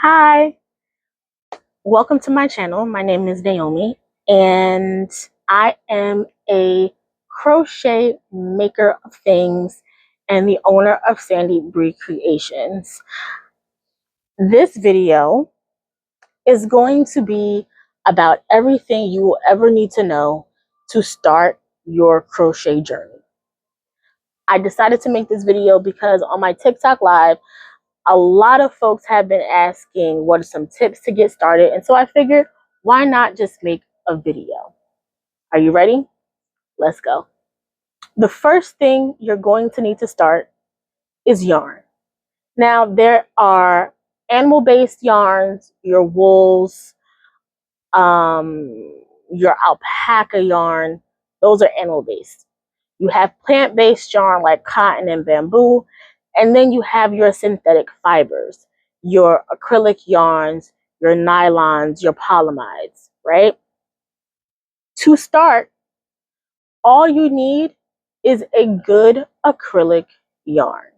Hi, welcome to my channel. My name is Naomi, and I am a crochet maker of things and the owner of Sandy Bree Creations. This video is going to be about everything you will ever need to know to start your crochet journey. I decided to make this video because on my TikTok live, a lot of folks have been asking what are some tips to get started. And so I figured, why not just make a video? Are you ready? Let's go. The first thing you're going to need to start is yarn. Now, there are animal-based yarns, your wools, your alpaca yarn. Those are animal-based. You have plant-based yarn like cotton and bamboo, and then you have your synthetic fibers, your acrylic yarns, your nylons, your polyamides, right? To start, all you need is a good acrylic yarn.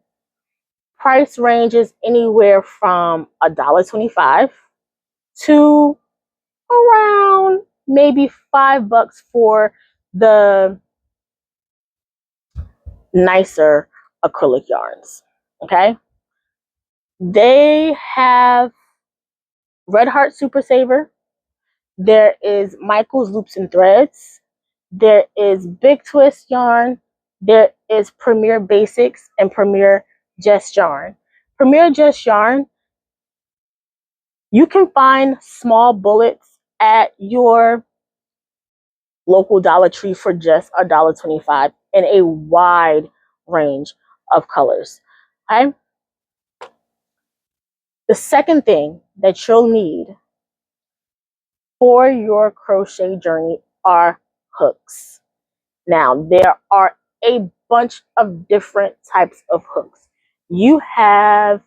Price ranges anywhere from $1.25 to around maybe $5 for the nicer acrylic yarns. Okay, they have Red Heart Super Saver. There is Michael's Loops and Threads. There is Big Twist yarn. There is Premier Basics and Premier Just yarn. Premier Just yarn, you can find small bullets at your local Dollar Tree for just $1.25 in a wide range of colors. Okay. The second thing that you'll need for your crochet journey are hooks. Now, there are a bunch of different types of hooks. You have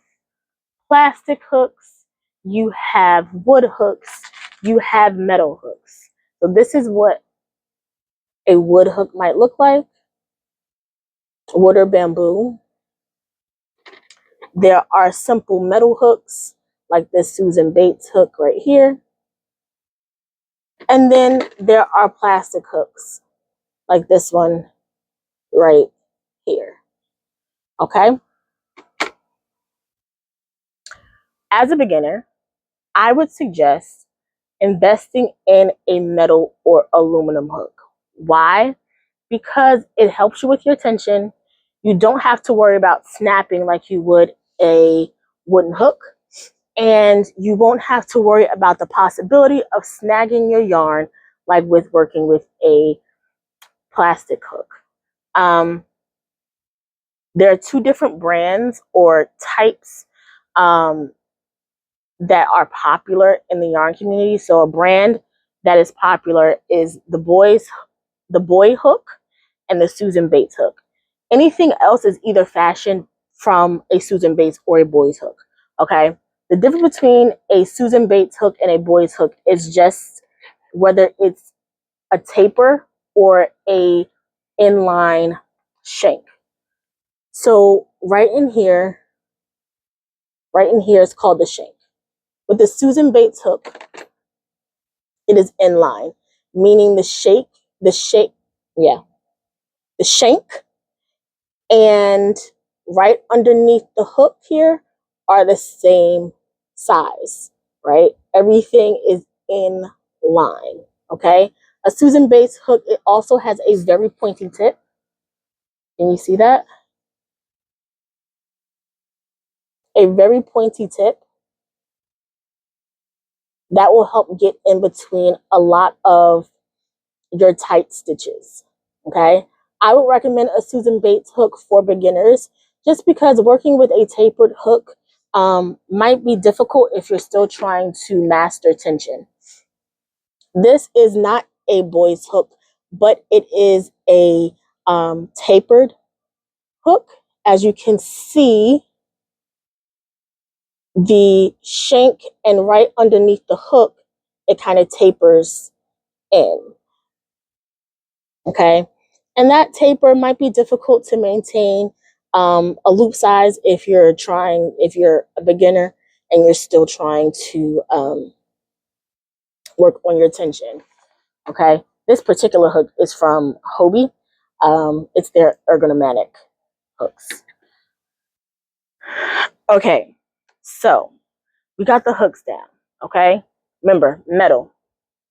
plastic hooks, you have wood hooks, you have metal hooks. So this is what a wood hook might look like, wood or bamboo. There are simple metal hooks like this Susan Bates hook right here. And then there are plastic hooks like this one right here. Okay. As a beginner, I would suggest investing in a metal or aluminum hook. Why? Because it helps you with your tension. You don't have to worry about snapping like you would a wooden hook. And you won't have to worry about the possibility of snagging your yarn like with working with a plastic hook. There are two different brands or types that are popular in the yarn community. So a brand that is popular is the boy hook and the Susan Bates hook. Anything else is either fashioned from a Susan Bates or a boy's hook. Okay. The difference between a Susan Bates hook and a boy's hook is just whether it's a taper or a inline shank. So right in here is called the shank. With the Susan Bates hook, it is inline, meaning the shank and right underneath the hook here are the same size, right? Everything is in line, okay? A Susan Bates hook, it also has a very pointy tip. Can you see that? A very pointy tip that will help get in between a lot of your tight stitches, okay? I would recommend a Susan Bates hook for beginners just because working with a tapered hook might be difficult if you're still trying to master tension. This is not a boy's hook, but it is a tapered hook. As you can see, the shank and right underneath the hook, it kind of tapers in, okay? And that taper might be difficult to maintain a loop size if you're a beginner and you're still trying to work on your tension. Okay, this particular hook is from Hobie. It's their ergonomic hooks. Okay, so we got the hooks down. Okay, remember, metal,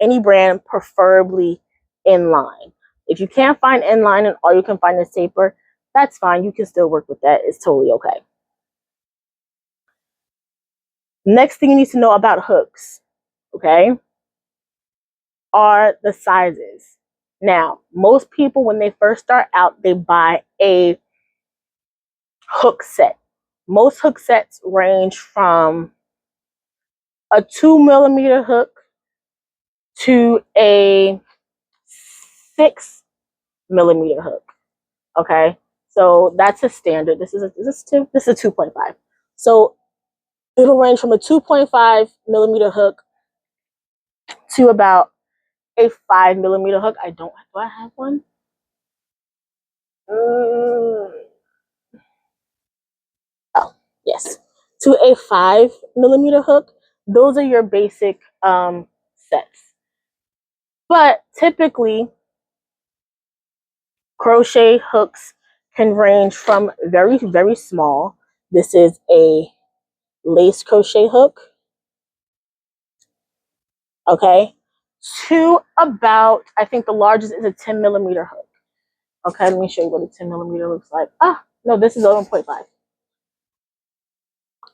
any brand, preferably inline. If you can't find inline and all you can find is taper, that's fine. You can still work with that. It's totally okay. Next thing you need to know about hooks, okay, are the sizes. Now, most people, when they first start out, they buy a hook set. Most hook sets range from a 2mm hook to a 6mm hook. Okay, so that's a standard. This is a 2.5. So it'll range from a 2.5mm hook to about a 5mm hook. Do I have one? Oh, yes. To a 5mm hook. Those are your basic sets. But typically, crochet hooks can range from very, very small. This is a lace crochet hook, okay, to about, I think the largest is a 10mm hook. Okay, let me show you what a 10mm looks like. Ah, no, this is a 1.5.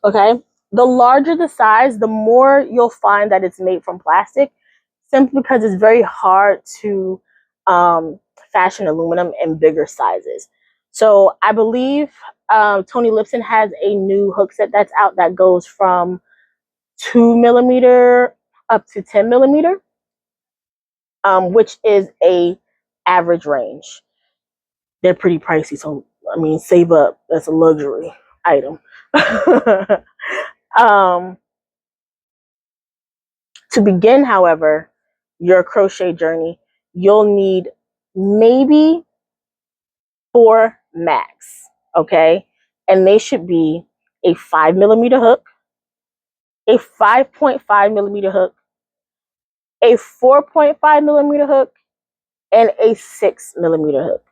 Okay, the larger the size, the more you'll find that it's made from plastic, simply because it's very hard to fashion aluminum in bigger sizes. So I believe Tony Lipson has a new hook set that's out that goes from 2mm up to 10mm, which is a average range. They're pretty pricey, so I mean, save up. That's a luxury item. um, to begin, however, your crochet journey, you'll need maybe 4 max, okay? And they should be a 5mm hook, a 5.5mm hook, a 4.5mm hook, and a 6mm hook.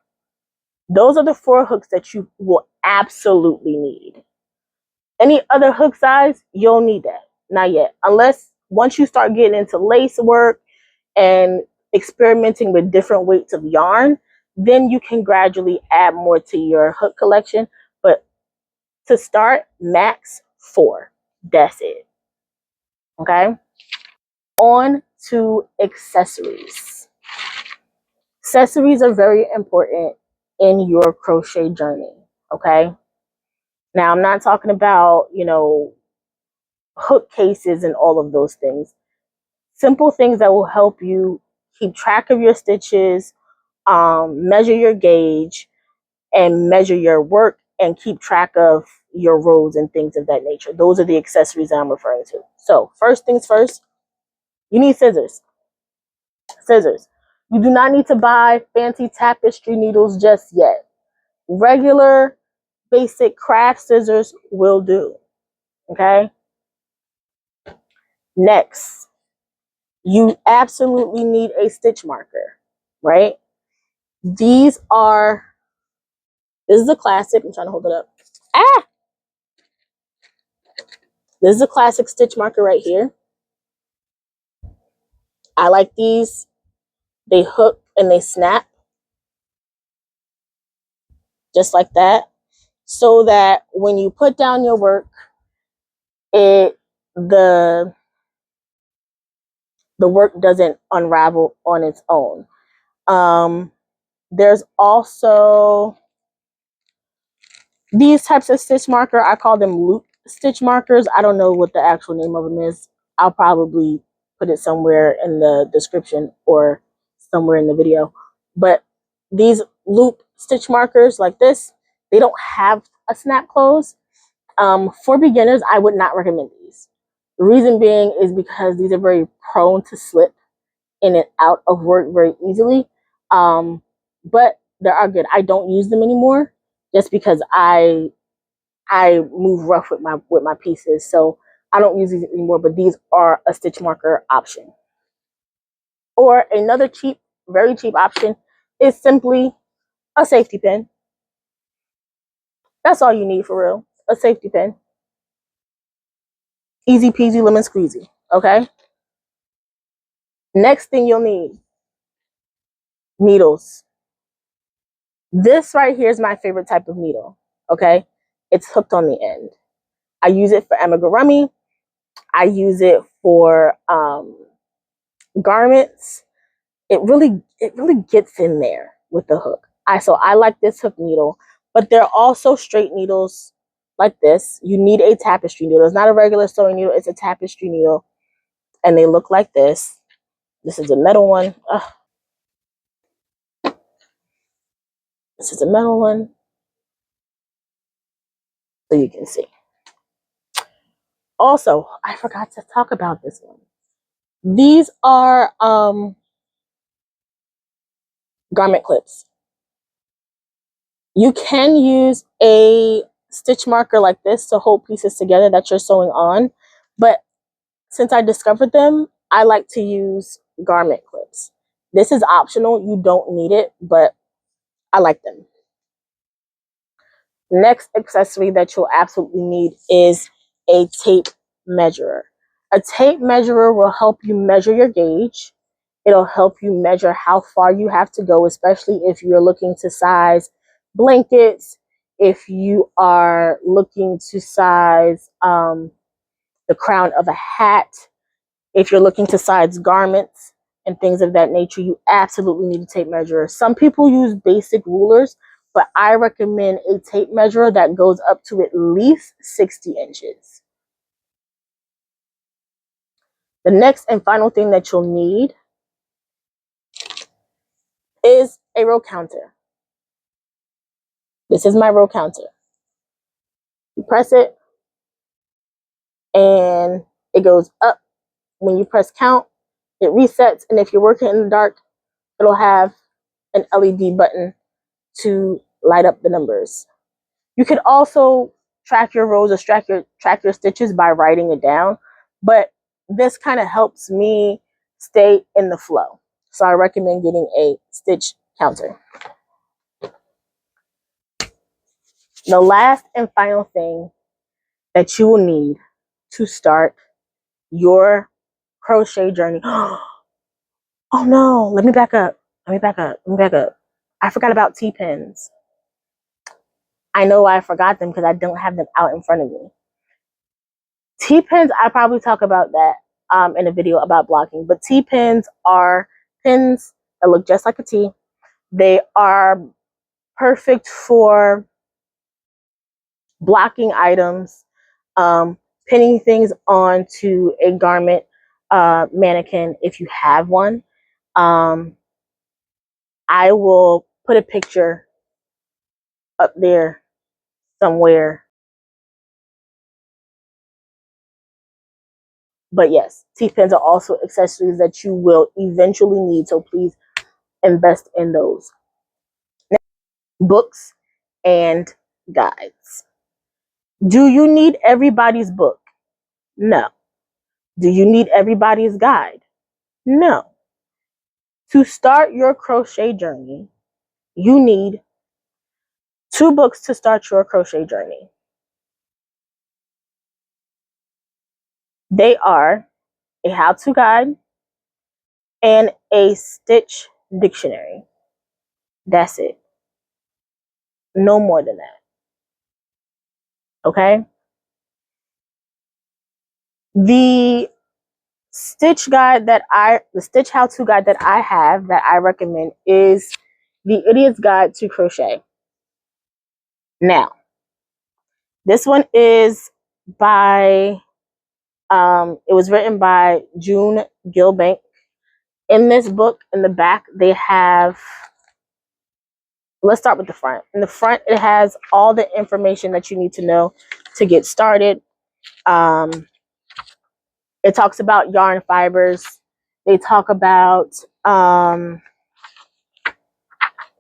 Those are the 4 hooks that you will absolutely need. Any other hook size, you'll need that. Not yet. Unless once you start getting into lace work and experimenting with different weights of yarn, then you can gradually add more to your hook collection. But to start, max 4. That's it. Okay? On to accessories. Accessories are very important in your crochet journey. Okay? Now, I'm not talking about, hook cases and all of those things. Simple things that will help you keep track of your stitches, measure your gauge, and measure your work, and keep track of your rows and things of that nature. Those are the accessories I'm referring to. So first things first, you need scissors. Scissors. You do not need to buy fancy tapestry needles just yet. Regular, basic craft scissors will do. Okay? Next, you absolutely need a stitch marker, right? This is a classic. I'm trying to hold it up. Ah! This is a classic stitch marker right here. I like these. They hook and they snap just like that, so that when you put down your work, the work doesn't unravel on its own. There's also these types of stitch marker. I call them loop stitch markers. I don't know what the actual name of them is. I'll probably put it somewhere in the description or somewhere in the video. But these loop stitch markers like this, they don't have a snap close. For beginners, I would not recommend these. The reason being is because these are very prone to slip in and out of work very easily. But they are good. I don't use them anymore just because I move rough with my pieces. So I don't use these anymore, but these are a stitch marker option. Or another cheap, very cheap option is simply a safety pin. That's all you need for real. A safety pin. Easy peasy lemon squeezy. Okay. Next thing you'll need, needles. This right here is my favorite type of needle. Okay. It's hooked on the end. I use it for amigurumi. I use it for garments. It really gets in there with the hook. So I like this hook needle, but there are also straight needles like this. You need a tapestry needle. It's not a regular sewing needle, it's a tapestry needle. And they look like this. This is a metal one. This is a metal one. So you can see. Also, I forgot to talk about this one. These are garment clips. You can use a stitch marker like this to hold pieces together that you're sewing on, but since I discovered them, I like to use garment clips. This is optional. You don't need it, but I like them. Next accessory that you'll absolutely need is a tape measurer. A tape measurer will help you measure your gauge. It'll help you measure how far you have to go, especially if you're looking to size blankets, if you are looking to size the crown of a hat, if you're looking to size garments and things of that nature, you absolutely need a tape measure. Some people use basic rulers, but I recommend a tape measure that goes up to at least 60 inches. The next and final thing that you'll need is a row counter. This is my row counter. You press it and it goes up. When you press count, it resets. And if you're working in the dark, it'll have an LED button to light up the numbers. You could also track your rows or track your stitches by writing it down, but this kind of helps me stay in the flow. So I recommend getting a stitch counter. The last and final thing that you will need to start your crochet journey. Oh no, let me back up. I forgot about T-pins. I know I forgot them because I don't have them out in front of me. T-pins, I probably talk about that in a video about blocking, but T-pins are pins that look just like a T. They are perfect for blocking items, pinning things onto a garment mannequin if you have one. I will put a picture up there somewhere. But yes, T-pins are also accessories that you will eventually need, so please invest in those. Books and guides. Do you need everybody's book? No. Do you need everybody's guide? No. To start your crochet journey, you need 2 books to start your crochet journey. They are a how-to guide and a stitch dictionary. That's it. No more than that. Okay? The stitch how-to guide that I have that I recommend is The Idiot's Guide to Crochet. Now, this one is by, it was written by June Gilbank. In this book, in the back, they have, let's start with the front. In the front, it has all the information that you need to know to get started. It talks about yarn fibers. They talk about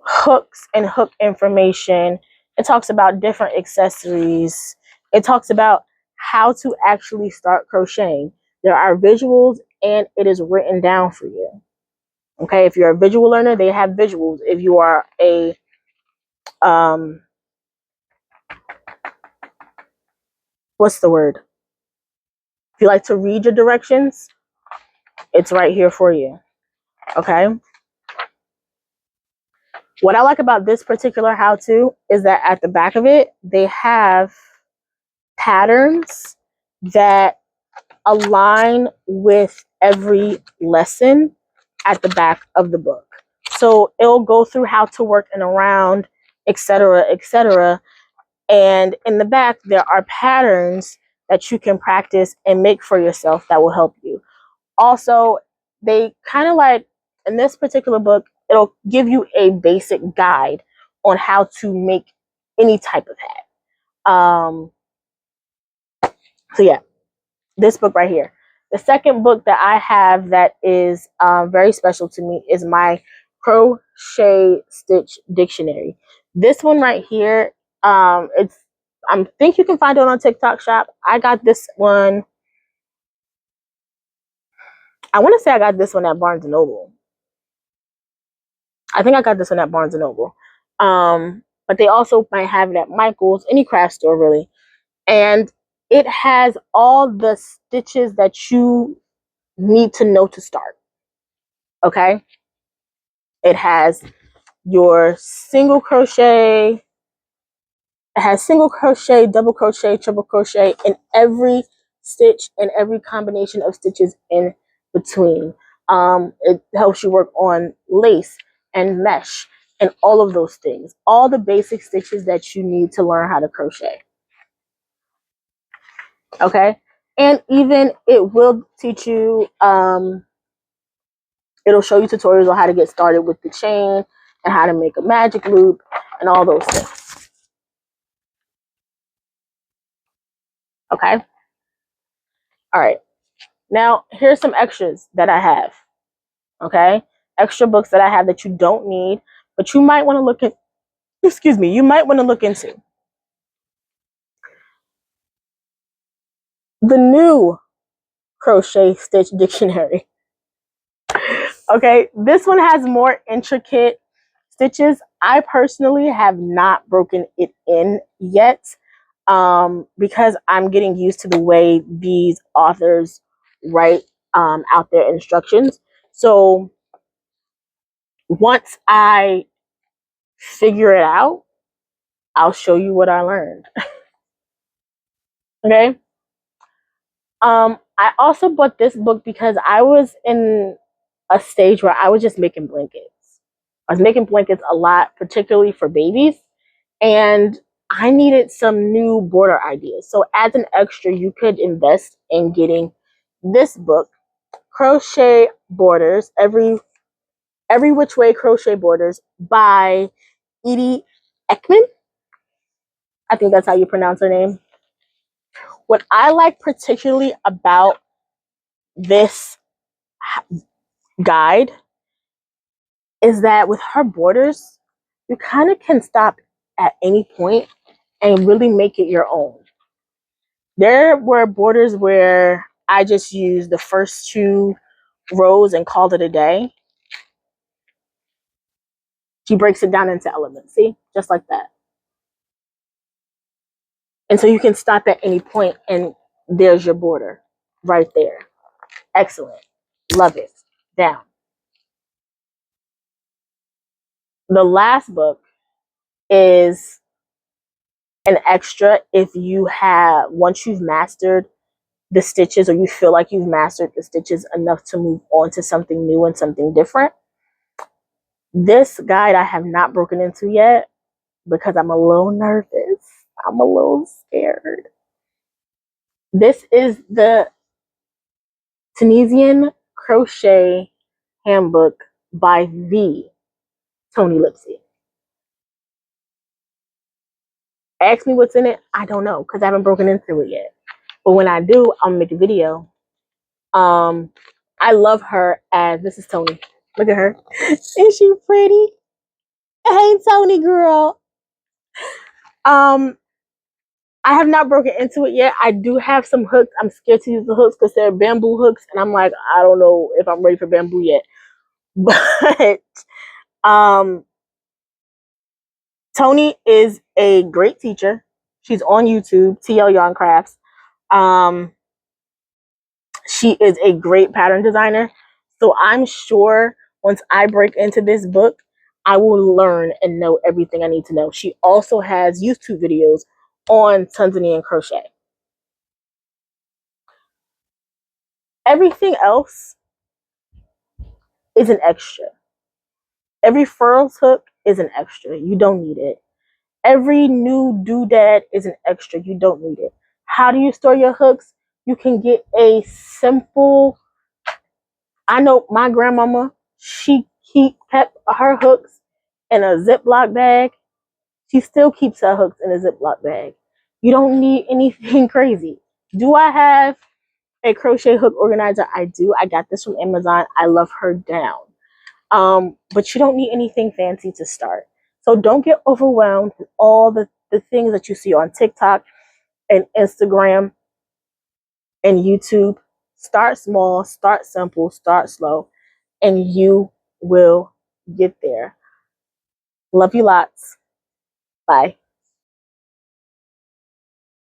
hooks and hook information. It talks about different accessories. It talks about how to actually start crocheting. There are visuals and it is written down for you. Okay, if you're a visual learner, they have visuals. If you are a what's the word? If you like to read your directions, it's right here for you. Okay. What I like about this particular how-to is that at the back of it, they have patterns that align with every lesson at the back of the book. So it'll go through how to work in a round, etc., etc. And in the back, there are patterns that you can practice and make for yourself that will help you. Also, they kind of like, in this particular book, it'll give you a basic guide on how to make any type of hat. So yeah, this book right here. The second book that I have that is very special to me is my Crochet Stitch Dictionary. This one right here, it's I think you can find it on TikTok Shop. I got this one. I want to say I got this one at Barnes and Noble. I think I got this one at Barnes and Noble. But they also might have it at Michael's, any craft store really. And it has all the stitches that you need to know to start. Okay? It has your single crochet, it has single crochet, double crochet, triple crochet in every stitch and every combination of stitches in between. It helps you work on lace and mesh and all of those things. All the basic stitches that you need to learn how to crochet. Okay? And even it will teach you, it'll show you tutorials on how to get started with the chain and how to make a magic loop and all those things. Okay? All right. Now, here's some extras that I have. Okay? Extra books that I have that you don't need, but you might want to look at, excuse me, you might want to look into. The new Crochet Stitch Dictionary. Okay? This one has more intricate stitches. I personally have not broken it in yet because I'm getting used to the way these authors write out their instructions. So once I figure it out, I'll show you what I learned. Okay. I also bought this book because I was in a stage where I was just making blankets. I was making blankets a lot, particularly for babies, and I needed some new border ideas. So as an extra, you could invest in getting this book, Crochet Borders, Every Which Way Crochet Borders by Edie Ekman. I think that's how you pronounce her name. What I like particularly about this guide is that with her borders, you kind of can stop at any point and really make it your own. There were borders where I just used the first two rows and called it a day. She breaks it down into elements, see? Just like that. And so you can stop at any point and there's your border right there. Excellent. Love it. Down. The last book is an extra if you have, once you've mastered the stitches or you feel like you've mastered the stitches enough to move on to something new and something different. This guide I have not broken into yet because I'm a little nervous. I'm a little scared. This is the Tunisian Crochet Handbook by the Tony Lipsy. Ask me what's in it. I don't know because I haven't broken into it yet. But when I do, I'll make a video. I love her as, this is Tony. Look at her. Is she pretty? Hey, Tony girl. I have not broken into it yet. I do have some hooks. I'm scared to use the hooks because they're bamboo hooks, and I'm like, I don't know if I'm ready for bamboo yet. But um, Tony is a great teacher. She's on YouTube, TL Yarn Crafts. Um, she is a great pattern designer. So I'm sure once I break into this book, I will learn and know everything I need to know. She also has YouTube videos on Tanzanian crochet. Everything else is an extra. Every furls hook is an extra. You don't need it. Every new doodad is an extra. You don't need it. How do you store your hooks? You can get a simple. I know my grandmama, she kept her hooks in a Ziploc bag. She still keeps her hooks in a Ziploc bag. You don't need anything crazy. Do I have a crochet hook organizer? I do. I got this from Amazon. I love her down. But you don't need anything fancy to start. So don't get overwhelmed with all the things that you see on TikTok and Instagram and YouTube. Start small, start simple, start slow, and you will get there. Love you lots. Bye.